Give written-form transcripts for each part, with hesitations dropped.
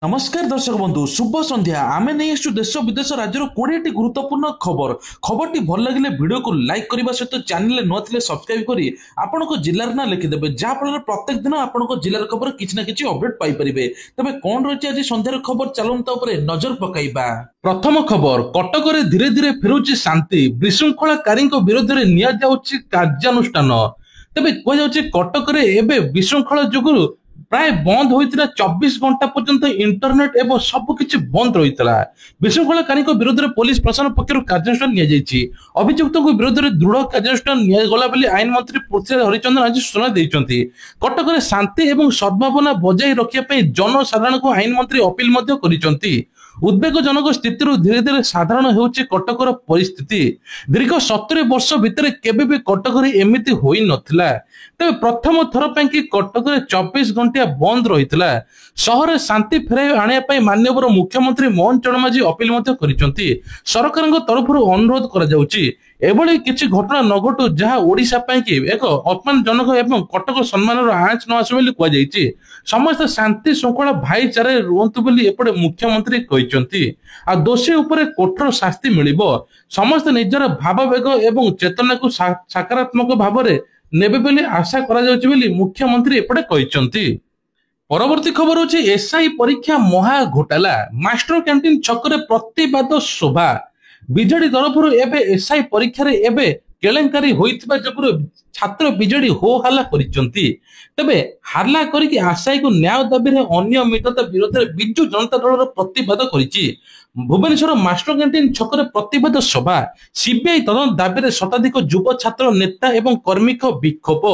नमस्कार दर्शक बंधु शुभ संध्या आमे नहीं आसु देश विदेश राज्य 20 गुरुत्वपूर्ण खबर खबर भल लगे वीडियो को लाइक करने सहित चैनल नुआ सब्सक्राइब करी आपण जिलार ना लिखिदेवे जहाँफल प्रत्येक दिन आपण जिलार खबर किसी ना कि अपडेट पाइपर तेज कौन रही आज संध्यार खबर चलता नजर पकाइबा। प्रथम खबर कटक धीरे धीरे फेरुची शांति विशृंखलाकारी विरोध में नि कार्यानुष्ठान तेज कहुचे कटक विशृंखला जुगुरु प्राय बंद होता 24 घंटा पर्यंत इंटरनेट एवं सबकि बंद रही है। विशृंखलाकारी विरोध में पुलिस प्रशासन पक्षर कार्यानुष्ठान अभियुक्त विरोध में दृढ़ कार्यानुष्ठान आईन मंत्री पृथ्वीराज हरिचंदन आज सूचना देते। कटक में शांति और सद्भावना बजाय रखापी जनसाधारण को आईन मंत्री अपील कर उद्वेगजनक स्थिति धीरे धीरे साधारण होउछि कटकर परिस्थिति। दीर्घ 70 वर्ष भितर केबे भी कटक एमिति होई नथिला तबे प्रथम थर ପାଇଁ कि कटक 24 घंटा बंद रहितला। शहर शांति फेराई आनिया ପାଇଁ माननीय मुख्यमंत्री मोहन चरण माझी अपील मध्य करिसंती। सरकारक तरफ अनुरोध करा जाउछि एभली किछि घटना न घटू जहाँ ओडिशा ପାଇଁ कि एक अपमानजनक एवं कटक सम्मान आँच न आसु बोली कह जाइछि। समस्त शांति श्रृंखला भाईचारे रुहंतु बोली एपटे मुख्यमंत्री कहिसंती। आ दोषी उपरे कठोर शास्ति मिलिबो। समस्त निजर भाववेग एवं चेतना को सकारात्मक भावरे नेबे बोली आशा करा जाउछि बोली मुख्यमंत्री एपटे कहिसंती। परवर्ती खबर होछि एसआई परीक्षा महा घोटाला मास्टर कैंटीन छकरे प्रतिवाद शोभा। बीजेडी तरफ एबे एसआई परीक्षा रे एबे केलेंकारी होइथिबा जगुरु छात्र बीजेडी हो हल्ला करिसंती। तबे हल्ला करिकि आशाई को न्याय दाबी रे अनियमितता विरोध में बिजु जनता दल प्रतिवाद करिछि। भुवनेश्वर मास्टर कैंटीन छकरे प्रतिवाद सभा सीबीआई तदंत दाबी रे शताधिक युव छात्र नेता एवं कर्मिक विक्षोभ।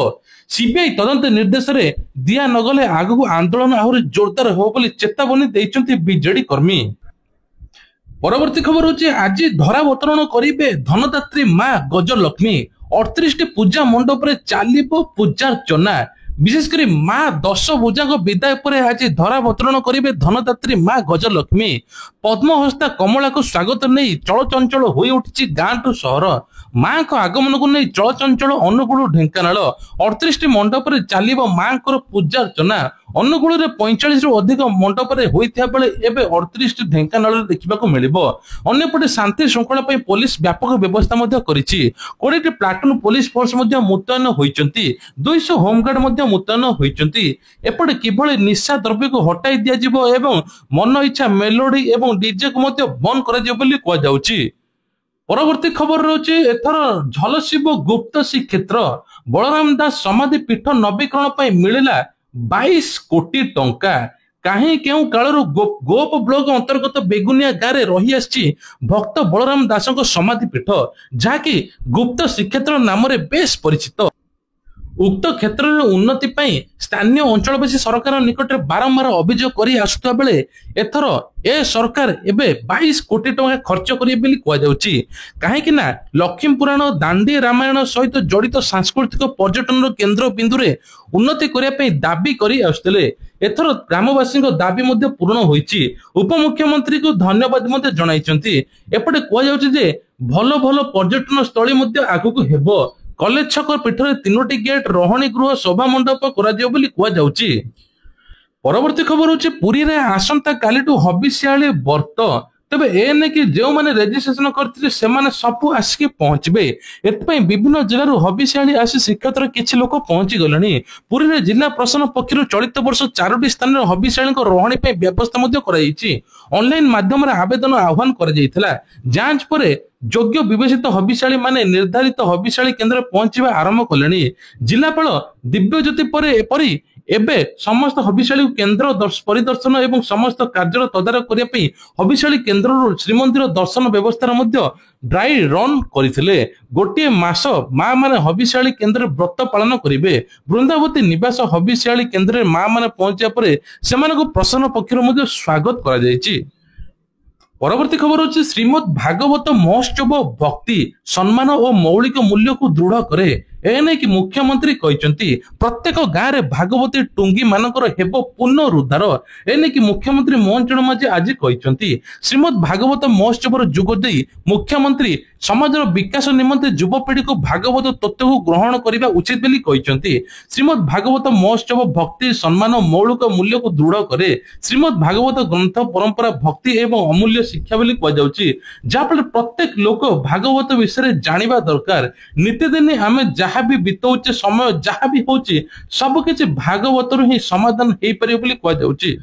सीबीआई तदंत निर्देश रे दिया नगले आगु आंदोलन आहुरी जोरदार हो बोली चेतावनी दैछंती बीजेडी कर्मी। परवर्ती खबर होची आज धरावतरण करिबे धनदात्री मां गजलक्ष्मी 38 पूजा मंडप रे चालिबो पूजार्चना। विशेषकर मां 10 भुजा विदाय पर आज धरावतरण करिबे धनदात्री मां गजलक्ष्मी। पद्महस्ता कमला को स्वागत नहीं चलचंचल हो उठी गां टू सहर। मां को आगमन को नहीं चलचंचल अनुगुल ढेंकानाल 38 मंडप रे चालिबो मां को पूजार्चना। अनुगुल रे 45 रु अधिक मंडप रे होइथिया बेले एबे 38 ढेंकानाल रे देखिबाको मिलिबो। अन्यपटे शांति श्रृंखला पई पुलिस व्यापक व्यवस्था मध्ये करिछि। 20 प्लाटून पुलिस फोर्स मध्ये मुतयन होइचंती। 200 होमगार्ड मध्ये मुतयन होइचंती। एपटे किभଳି निशा द्रव्य को हटाई दिया जिवो एवं मन इच्छा मेलोडी एवं डीजे को मध्ये बंद करा जिवो बोली कह जाउछि। परवर्ती खबर रहुछि एथर झलसिब गुप्त श्रीक्षेत्र बलराम दास समाधि पीठ नवीकरण पई मिलिला 22 कोटी टंका। कहीं केउ कालरू गोप ब्लॉक अंतर्गत बेगुनिया गाँव में रही आसी भक्त बलराम दासଙ୍କ समाधि पीठ जहाँकि गुप्त श्रीक्षेत्र नाम बेस परिचित। उक्त क्षेत्र उन्नति पाई स्थानीय अंचलवासी सरकार निकट बारंबार अभियोग करी आसुता बेले एथर ए सरकार एबे 22 कोटी टंका खर्च करिए बोली कह जाउछि। काहेकि ना लक्ष्मी पुराण दांडी रामायण सहित जड़ित सांस्कृतिक पर्यटन केंद्र बिंदु रे उन्नति करिया पई दाबी करी आसुतले। एथर ग्रामवासी दाबी मध्ये पूर्ण होईछि। उपमुख्यमंत्री को धन्यवाद मध्ये जणाइछंती। एपटे कह जाउछि जे भलो भलो पर्यटन स्थली मध्ये आगु हेबो। कॉलेज छक पीठ में 3टी गेट रहणी गृह सभा मंडप कहुछि। परवर्ती खबर होछि पुरी रे आसंता कालीटू हबिसियाली व्रत। तबे एने कि जो माने रेजिस्ट्रेशन करथिले से माने सब आसिके पहुंचबे। एतपई विभिन्न जिल्ला रो हबिसियाली आसी श्रीक्षेत्र किछि लोक पहुंची गलनी। पुरी रे जिला प्रशासन पक्षरु चलित वर्ष 4टी स्थान रे हबिसियाली को रहणी पे व्यवस्था मध्ये कराइछि। ऑनलाइन माध्यम रे आवेदन आह्वान कर जाइथिला। जांच परे योग्य विवेचित हबिशाली माने निर्धारित हबिशाली केंद्र पहुंचवा आरंभ कले। जिलापाल दिव्यज्योति पर एपरी एबे समस्त हबिशाली केंद्र परिदर्शन एवं समस्त कार्य तदारख करने हबिशाली केंद्र श्रीमंदिर दर्शन व्यवस्था ड्राई रन करथिले। गोटे मास माँ माने हबिशाली केंद्र व्रत पालन करेंगे। बृंदावती निवास हबिशाली केंद्र माँ माने पहुंचा पर से प्रशासन पक्ष स्वागत करा जायछि। परवर्ती खबर होछि श्रीमद भागवत महोत्सव भक्ति सम्मान और मौलिक मूल्य को दृढ़ करे। एने कि मुख्यमंत्री कहते प्रत्येक गाँव में भागवती टुंगी मानकर हेब पुनरुद्धार। एने कि मुख्यमंत्री मोहन चरण माझी आज कहते श्रीमद भागवत महोत्सव जोगदे मुख्यमंत्री समाज विकास निमंते युवपीढ़ी को भागवत तत्व को ग्रहण करने उचित बोली कहते। श्रीमद भागवत महोत्सव भक्ति सम्मान मौलिक मूल्य को दृढ़ करे। श्रीमद भागवत ग्रंथ परंपरा भक्ति एवं अमूल्य शिक्षा बोली कहुची, जहाँफल प्रत्येक लोक भागवत विषय जानिबा दरकार। नित्यदिन आम जहाँ भी बिताऊे समय जहाँ भी होची सबकि भागवत ही समाधान हो पारे बोली कहुची।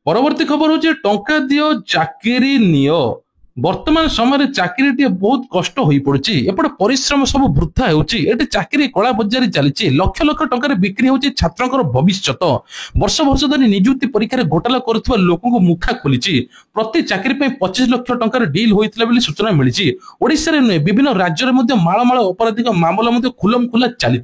परवर्ती खबर हूँ टंका दियो चाकरी नियो। वर्तमान समय चाकरी बहुत कष्ट हो पड़ी, एपटे परिश्रम सब वृथा होती। चाकरी कला बजारी चली लक्ष लक्ष टंकार बिक्री होती छात्र भविष्य। वर्ष वर्ष धरी निजुक्ति परीक्षा घोटाला करुवा लोक मुखा खोली। प्रति चाकरी 25 लाख टंकार डील होता सूचना मिली। ओडिशा रे नुहे विभिन्न राज्य में मालमाल अपराधिक मामला खुलम खुला चली।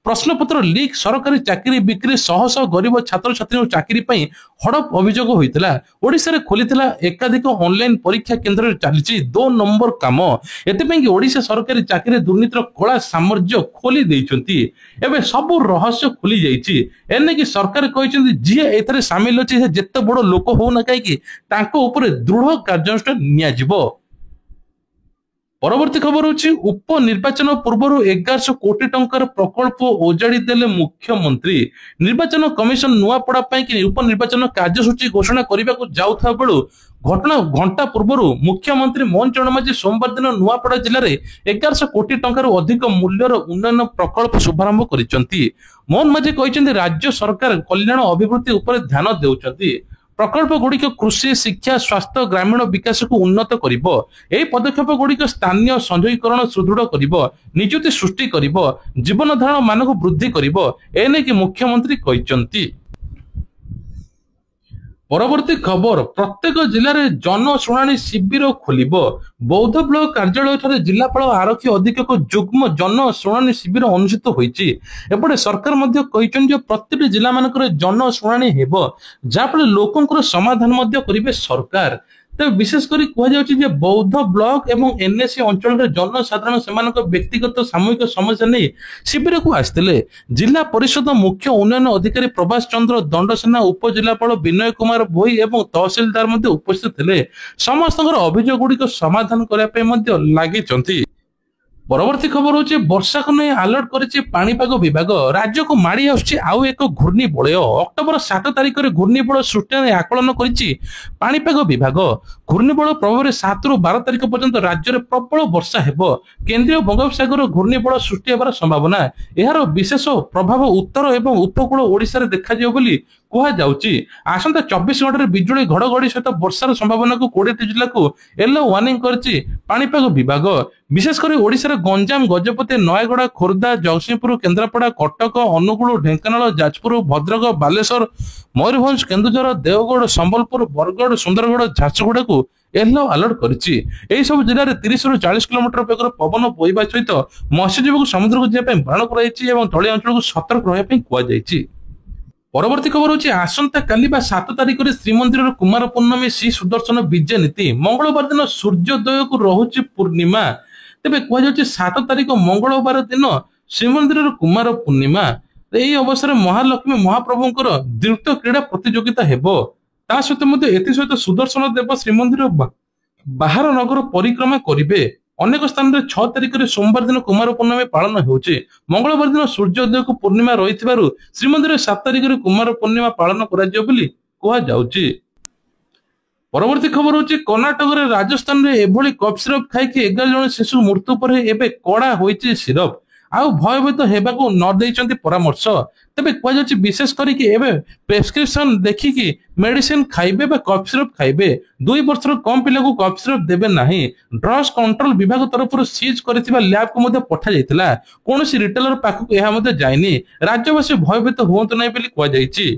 प्रश्नपत्र लीक सरकारी चाकरी बिक्री शह शह गरीब छात्र छात्री चाकरी हड़प अभियोग होता। ओडिशा रे खोली एकाधिक ऑनलाइन परीक्षा केन्द्र चली 2 नंबर काम। एथि ओडिशा सरकारी चाकरी दुर्नीतिर कला सामर्थ्य खोली देइचंती। एबे सब रहस्य खुली जाइछि। एने कि सरकार कहते जी एथरे सामिल अच्छी जिते बड़ लोक होना कहीं दृढ़ कार्यानुष्ठान नियाजिबो। परवर्ती खबर होची उपनिर्वाचन पूर्व 1100 कोटी टंकार प्रकल्प ओजाड़ी देले मुख्यमंत्री। निर्वाचन कमिशन नुआपड़ा कि उपनिर्वाचन कार्यसूची घोषणा करने को जाउथा बेलू घटना घंटा पूर्व मुख्यमंत्री मोहन चरण माझी सोमवार दिन नुआपड़ा जिले में 1100 कोटी टंकार अधिक मूल्यर उन्नयन प्रकल्प शुभारंभ करिसेंती। मोहन माझी कहते राज्य सरकार कल्याण अभिवृद्धि उपर ध्यान देउछंती। प्रकल्प गुड़िक कृषि शिक्षा स्वास्थ्य ग्रामीण विकास को उन्नत करिबो। एही पदक्षेप गुड़िक स्थानीय संजयीकरण सुदृढ़ करिबो, निजुक्ति सृष्टि करिबो, जीवन धारण मान को वृद्धि करिबो। एने कि मुख्यमंत्री कहचंती। परवर्ती खबर प्रत्येक जिले में जनशुणाणी शिविर खोलिबो। बौद्ध ब्लॉक कार्यालय ठारे जिलापाल आरक्षी अधीक्षक जुग्म जनशुणाणी शिविर अनुष्ठित होईची। एपटे सरकार मध्य कहिसंजे प्रत्येक जिला मानकर जनशुणाणी हेबो, जाफल लोकंकर समाधान मध्य करिवे सरकार। तो विशेषकर कहुचे बौद्ध ब्लॉक एवं एनएससी अंचल जनसाधारण से व्यक्तिगत सामूहिक समस्या नहीं शिविर को आसते। जिला परिषद मुख्य उन्नयन अधिकारी प्रभाष चंद्र दंडसेना उपजिलापाल विनय कुमार भोई एवं तहसिलदार उपस्थित थे। समस्त अभियोग गुड़िक समाधान करने लगी। परवर्ती खबर होची वर्षा को नहीं अलर्ट करिछि पाणीपाग विभाग। राज्य को माड़ी आउछि आउ एक घूर्णिबलय। अक्टोबर 7 तारिख में घूर्णिबलय सृष्टि आकलन करिछि पाणीपाग विभाग। घूर्णिबलय प्रभाव 7 रु 12 तारिख पर्यंत राज्य में प्रबल वर्षा हेबो। केंद्रीय बंगोपसागर घूर्णिबलय सृष्टि होबार संभावना। एहार विशेष प्रभाव उत्तर एवं उपकूल ओडिशा रे देखा जिवो बोली कहा जाउछि। आसंता 24 घंटे बिजुली घड़घड़ी सहित वर्षार संभावना को 20 जिला को येलो वार्निंग करछि पाणीपाग विभाग। विशेषकर ओडिशा रे गंजाम गजपति नयगड़ा खोर्धा जगतसिंहपुर केन्द्रापड़ा कटक अनुगुल ढेंकानाल जाजपुर भद्रक बालेश्वर मयूरभंज केन्दुझर देवगढ़ संबलपुर बरगढ़ सुंदरगढ़ झारसुगुड़ा को येलो अलर्ट करिछि। एही सब जिले में 30 रु 40 किलोमीटर बेगर पवन बोइबा सहित मत्स्यजीवी को समुद्र को जाय बारण कराइछि एवं तळी अंचल को सतर्क रहबा कुआ जाइछि। परवर्ती खबर होची आसंता काली 7 तारिख में श्रीमंदिर कुमार पूर्णमी श्री सुदर्शन विजय नीति। मंगलवार दिन सूर्योदय को रहुची पूर्णिमा। तेबे कहुचे 7 तारिख मंगलवार दिन श्रीमंदिर कुमार पूर्णिमा। यही अवसर महालक्ष्मी महाप्रभुंकर द्रुत क्रीड़ा प्रतियोगिता हेबो। ता सहित एसत सुदर्शन देव श्रीमंदिर बाहर नगर परिक्रमा करिवे। अनेक स्थान में 6 तारिख में सोमवार दिन कुमार पूर्णमी पालन होउचे। मंगलवार दिन सूर्योदय को पूर्णिमा रही श्रीमंदिर 7 तारिख में कुमार पूर्णिमा पालन करा। परवर्ती खबर होची कर्णाटक रे राजस्थान में एभली कफ सिरप खाइकी 11 जन शिशु मृत्यु पर एबे कड़ा होईची सिरप। आउ भयभीत हेबाकू न देइचंती परामर्श। तबे कह जाउची विशेष करी कि एबे प्रेस्क्रिप्शन देखिकी मेडिसिन खाइबे बा कफ सिरप खाइबे। 2 वर्षर कम पिला को कफ सिरप देबे नाही। ड्रग्स कंट्रोल विभाग तरफ सीज करथिबा लैब को मध्ये पठा जाइतिला। कोनोसी रिटेलर पाखक एहा मध्ये जाइनी। राज्यवासी भयभीत होंत नाही बोली कह जाइची।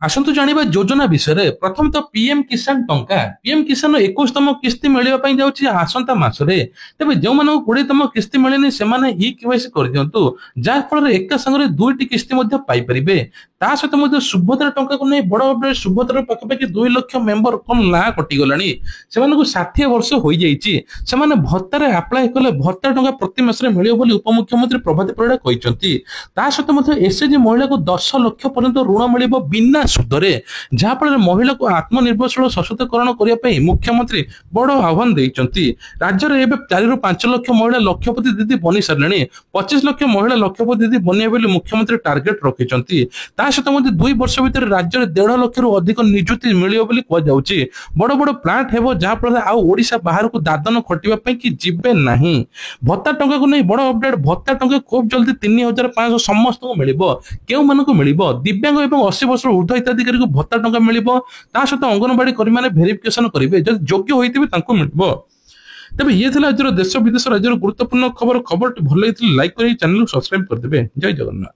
ଆସନ୍ତୁ ଜାଣିବା ଯୋଜନା ବିଷୟରେ। ପ୍ରଥମ ତ ପିଏମ କିଷାନ ଟଙ୍କା। ପିଏମ କିଷାନ 21ତମ କିସ୍ତି ମିଳିବା ପାଇଁ ଯାଉଛି ଆସନ୍ତା ମାସରେ। ତେବେ ଯେଉଁମାନଙ୍କୁ 20ତମ କିସ୍ତି ମିଳିନି ସେମାନେ ଇ କେୱାଇସି କରିଦିଅନ୍ତୁ, ଯାହା ଫଳରେ ଏକା ସାଙ୍ଗରେ ଦୁଇଟି କିସ୍ତି ମଧ୍ୟ ପାଇପାରିବେ। ତା ସହିତ ମଧ୍ୟ ସୁଭଦ୍ରା ଟଙ୍କାକୁ ନେଇ ବଡ ଅପଡେଟ୍। ସୁଭଦ୍ରା ପାଖାପାଖି 2 ଲକ୍ଷ ମେମ୍ବର କଣ ନାଁ କଟିଗଲାଣି। ସେମାନଙ୍କୁ 60 ବର୍ଷ ହୋଇଯାଇଛି। ସେମାନେ ଭତ୍ତାରେ ଆପ୍ଲାଏ କଲେ ଭତ୍ତା ଟଙ୍କା ପ୍ରତି ମାସରେ ମିଳିବ ବୋଲି ଉପମୁଖ୍ୟମନ୍ତ୍ରୀ ପ୍ରଭାତ ପରିଡ଼ା କହିଛନ୍ତି। ତା ସହିତ ମଧ୍ୟ ଏସଏଚଜି ମହିଳାକୁ 10 ଲକ୍ଷ ପର୍ଯ୍ୟନ୍ତ ଋଣ ମିଳିବ ବିନା ସୁଧରେ, ଯାହାଫଳରେ ମହିଳାକୁ ଆତ୍ମନିର୍ଭରଶୀଳ ସଶକ୍ତିକରଣ କରିବା ପାଇଁ ମୁଖ୍ୟମନ୍ତ୍ରୀ ବଡ ଆହ୍ୱାନ ଦେଇଛନ୍ତି। ରାଜ୍ୟରେ ଏବେ 4 ରୁ 5 ଲକ୍ଷ ମହିଳା ଲକ୍ଷପତି ଦିଦି ବନି ସାରିଲେଣି। 25 ଲକ୍ଷ ମହିଳା ଲକ୍ଷପତି ଦିଦି ବନିବେ ବୋଲି ମୁଖ୍ୟମନ୍ତ୍ରୀ ଟାର୍ଗେଟ ରଖିଛନ୍ତି। ତା ସହିତ ମଧ୍ୟ 2 ବର୍ଷ ଭିତରେ ରାଜ୍ୟରେ 1.5 ଲକ୍ଷରୁ ଅଧିକ ନିଯୁକ୍ତି ମିଳିବ ବୋଲି କୁହାଯାଉଛି। ବଡ ବଡ ପ୍ଲାଣ୍ଟ ହେବ, ଯାହାଫଳରେ ଆଉ ଓଡିଶା ବାହାରକୁ ଦାଦନ ଖଟିବା ପାଇଁ କି ଯିବେ ନାହିଁ। ଭତ୍ତା ଟଙ୍କାକୁ ନେଇ ବଡ ଅପଡେଟ୍। ଭତ୍ତା ଟଙ୍କା ଖୁବ ଜଲ୍ଦି 3,500 ସମସ୍ତଙ୍କୁ ମିଳିବ। କେଉଁମାନଙ୍କୁ ମିଳିବ? ଦିବ୍ୟାଙ୍ଗ ଏବଂ 80 ବର୍ଷର ଉର୍ଦ୍ଧ୍ୱ ହିତାଧିକାରୀଙ୍କୁ ଭତ୍ତା ଟଙ୍କା ମିଳିବ। ତା ସହିତ ଅଙ୍ଗନବାଡି କର୍ମୀମାନେ ଭେରିଫିକେସନ କରିବେ, ଯଦି ଯୋଗ୍ୟ ହୋଇଥିବେ ତାଙ୍କୁ ମିଳିବ। ତେବେ ଇଏ ଥିଲା ଆଜିର ଦେଶ ବିଦେଶ ରାଜ୍ୟର ଗୁରୁତ୍ୱପୂର୍ଣ୍ଣ ଖବର। ଖବରଟି ଭଲ ହେଇଥିଲେ ଲାଇକ୍ କରି ଚ୍ୟାନେଲକୁ ସବସ୍କ୍ରାଇବ କରିଦେବେ। ଜୟ ଜଗନ୍ନାଥ।